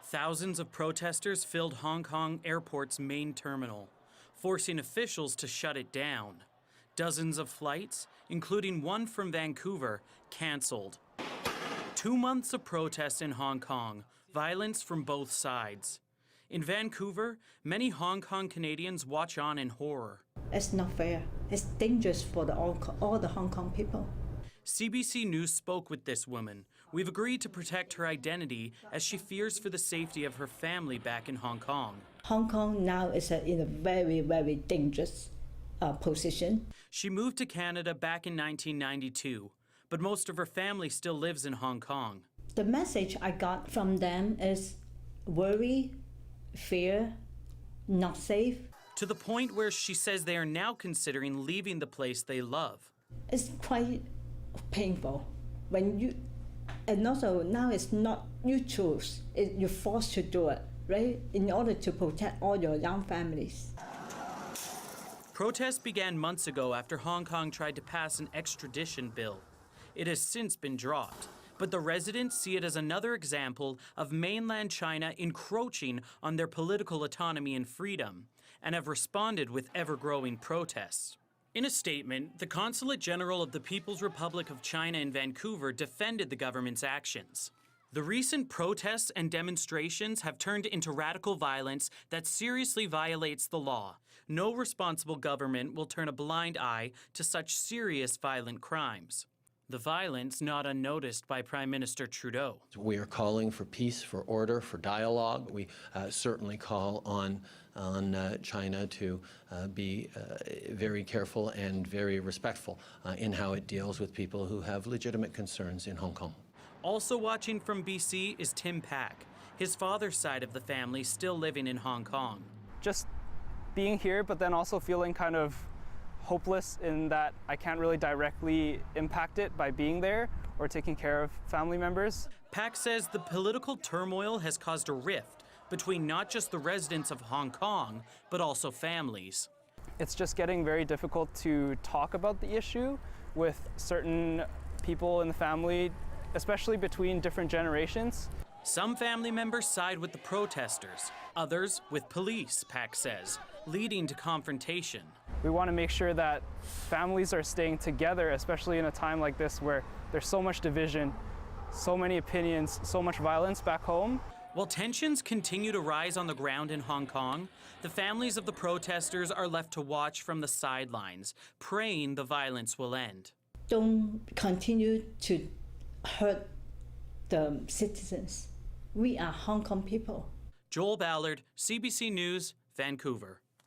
Thousands of protesters filled Hong Kong airport's main terminal, forcing officials to shut it down. Dozens of flights, including one from Vancouver, cancelled. 2 months of protests in Hong Kong, violence from both sides. In Vancouver, many Hong Kong Canadians watch on in horror. It's not fair. It's dangerous for all the Hong Kong people. CBC News spoke with this woman. We've agreed to protect her identity as she fears for the safety of her family back in Hong Kong. Hong Kong now is in a very, very dangerous position. She moved to Canada back in 1992, but most of her family still lives in Hong Kong. The message I got from them is worry, fear, not safe. To the point where she says they are now considering leaving the place they love. It's quite painful and also now it's not you choose, you're forced to do it, right? In order to protect all your young families. Protests began months ago after Hong Kong tried to pass an extradition bill. It has since been dropped, but the residents see it as another example of mainland China encroaching on their political autonomy and freedom, and have responded with ever-growing protests. In a statement, the Consulate General of the People's Republic of China in Vancouver defended the government's actions. The recent protests and demonstrations have turned into radical violence that seriously violates the law. No responsible government will turn a blind eye to such serious violent crimes. The violence not unnoticed by Prime Minister Trudeau. We are calling for peace, for order, for dialogue. We certainly call on China to be very careful and very respectful in how it deals with people who have legitimate concerns in Hong Kong. Also watching from BC is Tim Pak, his father's side of the family still living in Hong Kong. Just being here, but then also feeling kind of hopeless in that I can't really directly impact it by being there or taking care of family members. Pak says the political turmoil has caused a rift between not just the residents of Hong Kong, but also families. It's just getting very difficult to talk about the issue with certain people in the family, especially between different generations. Some family members side with the protesters, others with police, Pak says, leading to confrontation. We want to make sure that families are staying together, especially in a time like this where there's so much division, so many opinions, so much violence back home. While tensions continue to rise on the ground in Hong Kong, the families of the protesters are left to watch from the sidelines, praying the violence will end. Don't continue to hurt the citizens. We are Hong Kong people. Joel Ballard, CBC News, Vancouver.